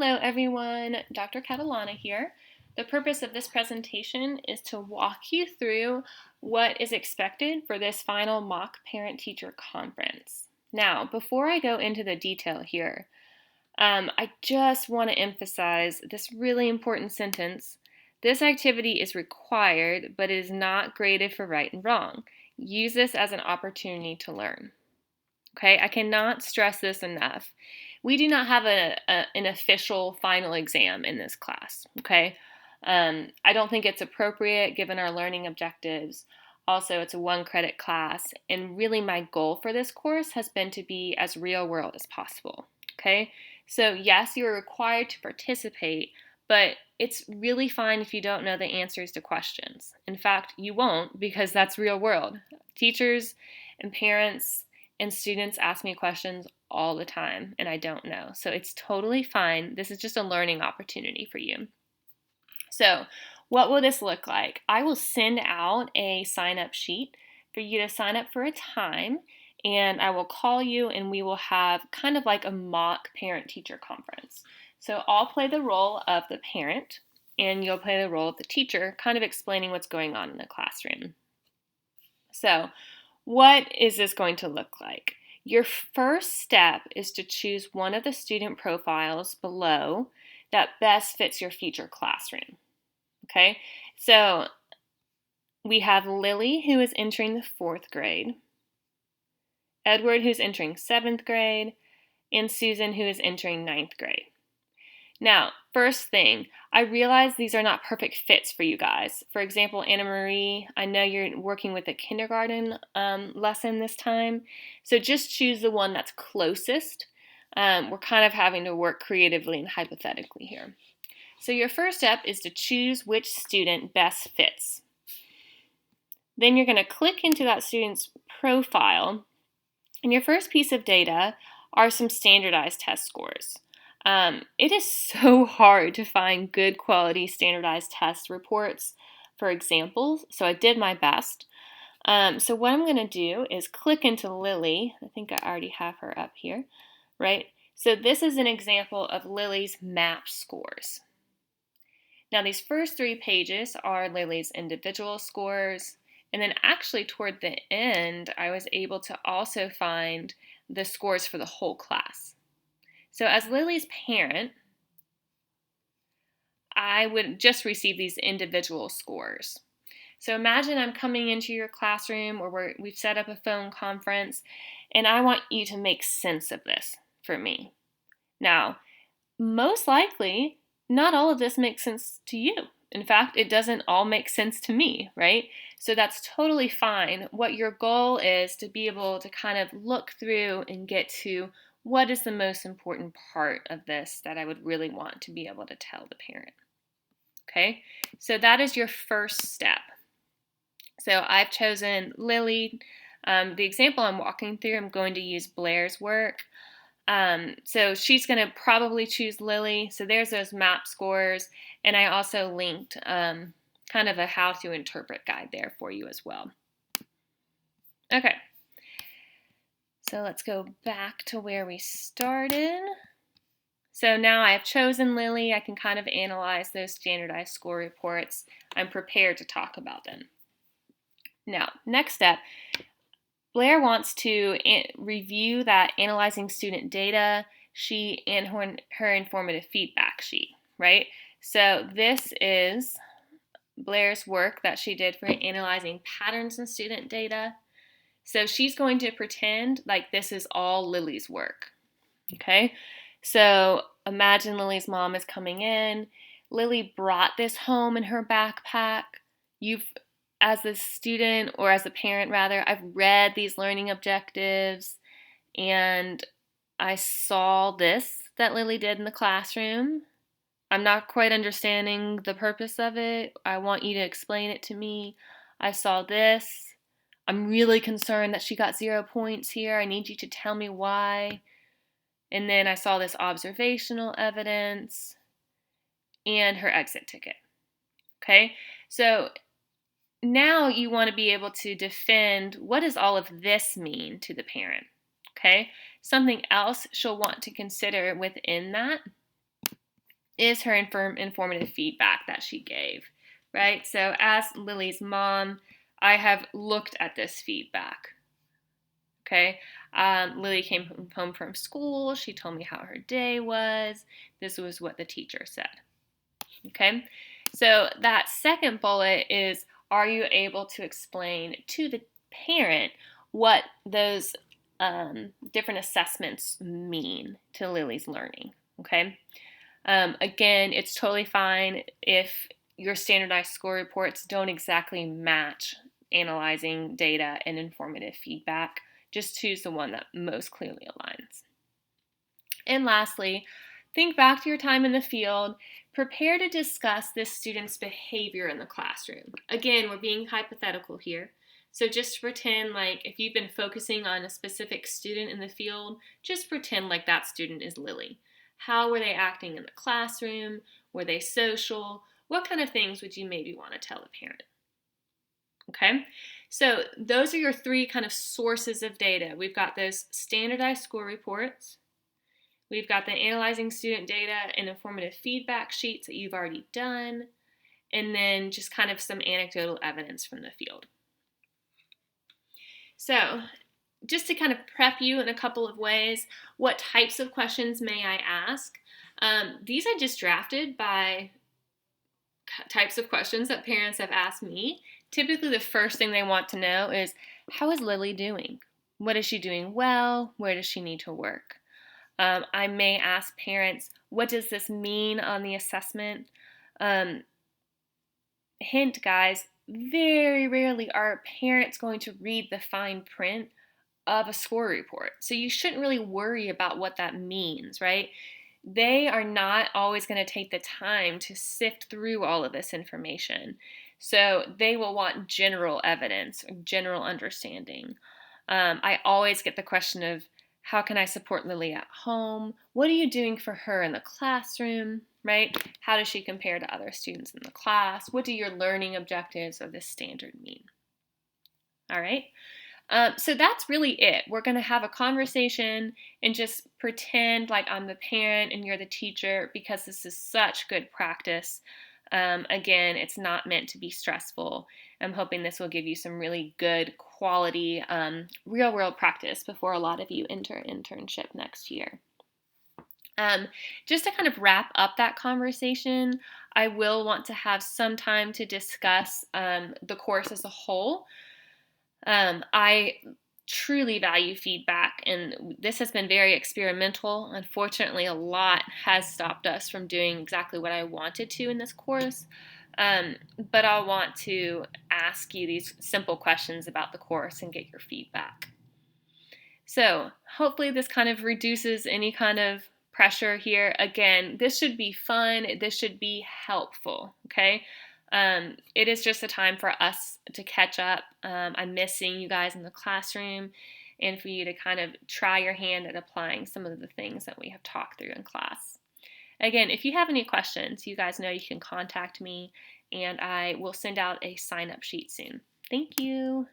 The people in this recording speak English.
Hello everyone, Dr. Catalana here. The purpose of this presentation is to walk you through what is expected for this final mock parent-teacher conference. Now, before I go into the detail here, I just want to emphasize this really important sentence. This activity is required, but it is not graded for right and wrong. Use this as an opportunity to learn. Okay, I cannot stress this enough. We do not have an official final exam in this class, okay? I don't think it's appropriate given our learning objectives. Also, it's a 1-credit class, and really my goal for this course has been to be as real world as possible, okay? So yes, you're required to participate, but it's really fine if you don't know the answers to questions. In fact, you won't because that's real world. Teachers and parents and students ask me questions all the time and I don't know. So it's totally fine. This is just a learning opportunity for you. So what will this look like? I will send out a sign-up sheet for you to sign up for a time, and I will call you and we will have kind of like a mock parent-teacher conference. So I'll play the role of the parent and you'll play the role of the teacher, kind of explaining what's going on in the classroom. So what is this going to look like? Your first step is to choose one of the student profiles below that best fits your future classroom. Okay, so we have Lily, who is entering the 4th grade, Edward, who's entering 7th grade, and Susan, who is entering 9th grade. Now, first thing, I realize these are not perfect fits for you guys. For example, Anna Marie, I know you're working with a kindergarten lesson this time, so just choose the one that's closest. We're kind of having to work creatively and hypothetically here. So your first step is to choose which student best fits. Then you're going to click into that student's profile, and your first piece of data are some standardized test scores. It is so hard to find good quality standardized test reports for examples, so I did my best. So what I'm going to do is click into Lily. I think I already have her up here, right? So this is an example of Lily's MAP scores. Now these first 3 pages are Lily's individual scores, and then actually toward the end, I was able to also find the scores for the whole class. So as Lily's parent, I would just receive these individual scores. So imagine I'm coming into your classroom or we've set up a phone conference and I want you to make sense of this for me. Now, most likely, not all of this makes sense to you. In fact, it doesn't all make sense to me, right? So that's totally fine. What your goal is to be able to kind of look through and get to what is the most important part of this that I would really want to be able to tell the parent. Okay, so that is your first step. So I've chosen Lily. The example I'm walking through, I'm going to use Blair's work. So she's going to probably choose Lily. So there's those MAP scores. And I also linked kind of a how to interpret guide there for you as well. Okay. So let's go back to where we started. So now I have chosen Lily. I can kind of analyze those standardized score reports. I'm prepared to talk about them. Now, next step, Blair wants to review that analyzing student data sheet and her informative feedback sheet, right? So this is Blair's work that she did for analyzing patterns in student data. So she's going to pretend like this is all Lily's work, okay? So imagine Lily's mom is coming in. Lily brought this home in her backpack. As a student, or as a parent rather, I've read these learning objectives and I saw this that Lily did in the classroom. I'm not quite understanding the purpose of it. I want you to explain it to me. I saw this. I'm really concerned that she got 0 points here. I need you to tell me why. And then I saw this observational evidence and her exit ticket. Okay, so now you want to be able to defend what does all of this mean to the parent. Okay, something else she'll want to consider within that is her informative feedback that she gave, right? So as Lily's mom, I have looked at this feedback, okay? Lily came home from school. She told me how her day was. This was what the teacher said, okay? So that second bullet is, are you able to explain to the parent what those different assessments mean to Lily's learning, okay? Again, it's totally fine if your standardized score reports don't exactly match analyzing data and informative feedback. Just choose the one that most clearly aligns. And lastly, think back to your time in the field. Prepare to discuss this student's behavior in the classroom. Again, we're being hypothetical here. So just pretend like if you've been focusing on a specific student in the field, just pretend like that student is Lily. How were they acting in the classroom? Were they social? What kind of things would you maybe want to tell a parent? Okay, so those are your three kind of sources of data. We've got those standardized score reports. We've got the analyzing student data and informative feedback sheets that you've already done, and then just kind of some anecdotal evidence from the field. So just to kind of prep you in a couple of ways, what types of questions may I ask? These I just drafted by types of questions that parents have asked me. Typically, the first thing they want to know is, how is Lily doing? What is she doing well? Where does she need to work? I may ask parents, what does this mean on the assessment? Hint, guys, very rarely are parents going to read the fine print of a score report. So you shouldn't really worry about what that means, right? They are not always going to take the time to sift through all of this information. So they will want general evidence, or general understanding. I always get the question of, how can I support Lily at home? What are you doing for her in the classroom, right? How does she compare to other students in the class? What do your learning objectives of this standard mean? All right. So that's really it. We're going to have a conversation and just pretend like I'm the parent and you're the teacher, because this is such good practice. Again, it's not meant to be stressful. I'm hoping this will give you some really good quality real world practice before a lot of you enter internship next year. Just to kind of wrap up that conversation, I will want to have some time to discuss the course as a whole. I truly value feedback, and this has been very experimental. Unfortunately, a lot has stopped us from doing exactly what I wanted to in this course, but I'll want to ask you these simple questions about the course and get your feedback. So hopefully this kind of reduces any kind of pressure here. Again, this should be fun. This should be helpful, okay? It is just a time for us to catch up. I'm missing you guys in the classroom, and for you to kind of try your hand at applying some of the things that we have talked through in class. Again, if you have any questions, you guys know you can contact me, and I will send out a sign-up sheet soon. Thank you.